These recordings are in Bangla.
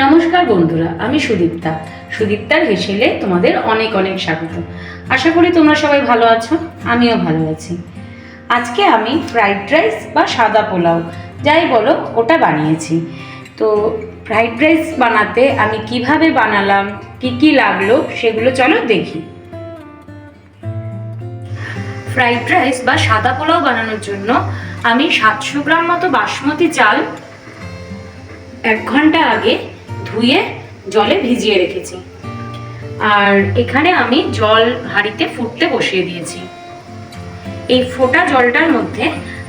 নমস্কার বন্ধুরা, আমি সুদীপ্তা। সুদীপ্তার হেসেলে তোমাদের অনেক অনেক স্বাগত। আশা করি তোমরা সবাই ভালো আছো, আমিও ভালো আছি। আজকে আমি ফ্রাইড রাইস বা সাদা পোলাও যাই বলো ওটা বানিয়েছি। তো ফ্রাইড রাইস বানাতে আমি কিভাবে বানালাম, কি লাগলো সেগুলো চলো দেখি। ফ্রাইড রাইস বা সাদা পোলাও বানানোর জন্য আমি 700 গ্রাম মতো বাসমতি চাল 1 ঘন্টা আগে ধুয়ে জলে ভিজিয়ে রেখেছি। আর এখানে আমি জল হাঁড়িতে ফুটতে বসিয়ে দিয়েছি। এই ফোটা জলটার মধ্যে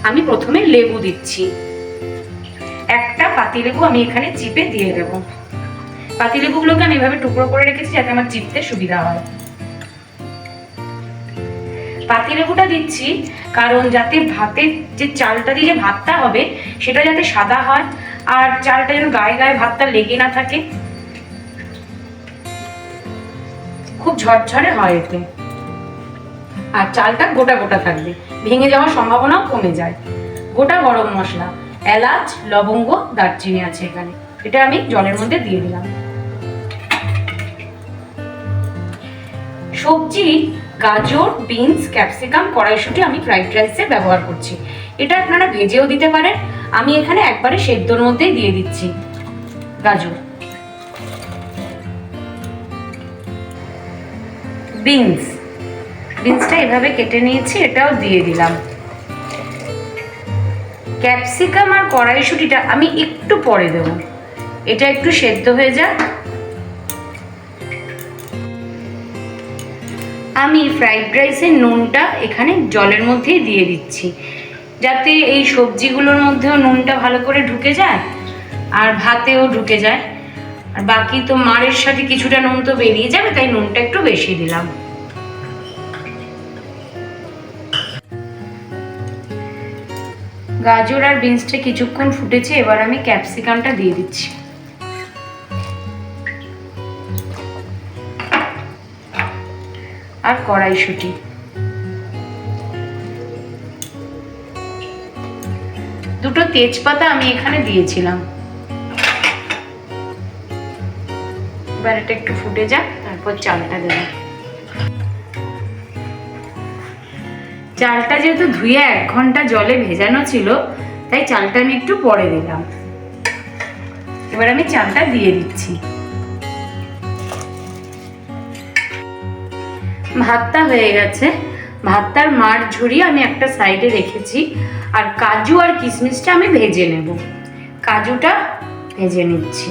আমি প্রথমে লেবু দিচ্ছি। একটা পাতিলেবু আমি এখানে চিপে দিয়ে দেবো। পাতিলেবুগুলোকে আমি এভাবে টুকরো করে রেখেছি যাতে আমার চিপতে সুবিধা হয়। পাতিলেবুটা দিচ্ছি কারণ যাতে ভাতের যে চালটা দিয়ে যে ভাতটা হবে সেটা যাতে সাদা হয়, আর চালটা যেন গায়ে গায়ে ভাতটা লেগে না থাকে, খুব ঝরঝরে হয় এতে। আর চালটা গোটা গোটা থাকবে, ভেঙে যাওয়ার সম্ভাবনাও কমে যায়। গোটা গরম মশলা, এলাচ, লবঙ্গ, দারচিনি আছে এখানে, এটা আমি জলের মধ্যে দিয়ে দিলাম। সবজি গাজর, বিনস, ক্যাপসিকাম, কড়াইশুঁটি আমি ফ্রাইড রাইসে ব্যবহার করছি। এটা আপনারা ভেজেও দিতে পারেন, আমি এখানে একবারে সেদ্ধর মধ্যেই দিয়ে দিচ্ছি গাজর। বিনসটা এভাবে কেটে নিয়েছি, এটাও দিয়ে দিলাম। ক্যাপসিকাম আর কড়াইশুঁটিটা আমি একটু পরে দেব, এটা একটু সেদ্ধ হয়ে যাক। আমি ফ্রাইড রাইসের নুনটা এখানে জলের মধ্যেই দিয়ে দিচ্ছি, যাতে এই সবজিগুলোর মধ্যেও নুনটা ভালো করে ঢুকে যায় আর ভাতেও ঢুকে যায়। আর বাকি তো মারের সাথে কিছুটা নুন তো বেরিয়ে যাবে, তাই নুনটা একটু বেশি দিলাম। গাজর আর বিনসটা কিছুক্ষণ ফুটেছে, এবার আমি ক্যাপসিকামটা দিয়ে দিচ্ছি। আর কড়াইশুঁটি, দুটো তেজপাতা আমি এখানে দিয়েছিলাম। এবার এটা একটু ফুটে যাক, তারপর চালটা দেব। চালটা যেহেতু ধুয়ে 1 ঘন্টা জলে ভেজানো ছিল, তাই চালটা আমি একটু পরে দিলাম। এবার আমি চালটা দিয়ে দিচ্ছি। ভাতটা হয়ে গেছে, ভাতটার মাড় ঝরিয়ে আমি একটা সাইডে রেখেছি। আর কাজু আর কিশমিশটা আমি ভেজে নেব। কাজুটা ভেজে নিচ্ছি।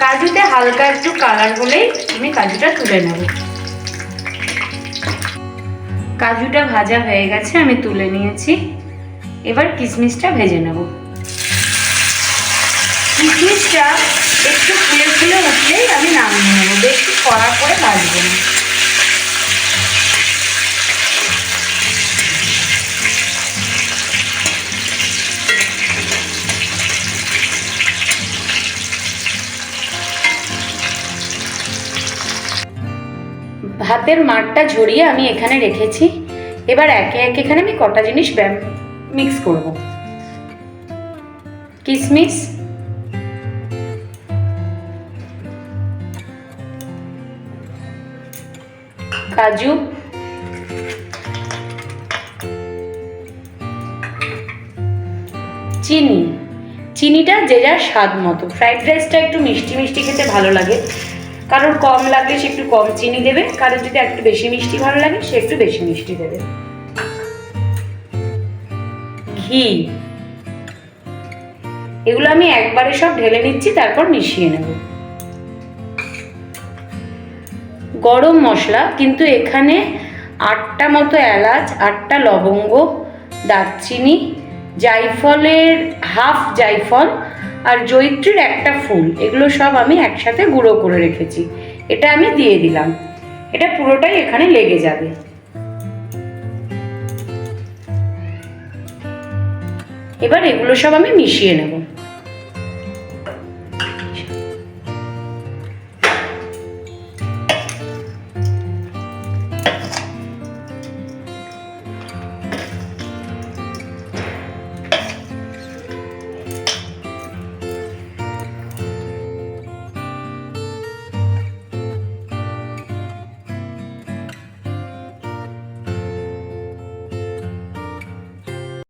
কাজুতে হালকা একটু কালার হলেই আমি কাজুটা তুলে নেব। কাজুটা ভাজা হয়ে গেছে, আমি তুলে নিয়েছি। এবার কিশমিশটা ভেজে নেব। কিশমিশটা একটু ফুলে ফুলে উঠলেই আমি নামিয়ে নেব, বেশি কড়া করে ভাজবো না। ভাতের মাড়টা ঝরিয়ে আমি এখানে রেখেছি। এবার একে একে এখানে আমি কটা জিনিস মিক্স করব। কিশমিশ, কাজু, চিনিটা যে যার স্বাদ মতো। ফ্রাইড রাইসটা একটু মিষ্টি মিষ্টি খেতে ভালো লাগে, কারোর কম লাগলে সে একটু কম চিনি দেবে, কারোর যদি একটু বেশি মিষ্টি ভালো লাগে সে একটু বেশি মিষ্টি দেবে। ঘি, এগুলো আমি একবারে সব ঢেলে নিচ্ছি, তারপর মিশিয়ে নেব। গরম মশলা, কিন্তু এখানে 8টা মতো এলাচ, 8টা লবঙ্গ, দারচিনি, জায়ফলের হাফ জায়ফল আর জয়িত্রীর একটা ফুল, এগুলো সব আমি একসাথে গুঁড়ো করে রেখেছি। এটা আমি দিয়ে দিলাম, এটা পুরোটাই এখানে লেগে যাবে। এবার এগুলো সব আমি মিশিয়ে নেব।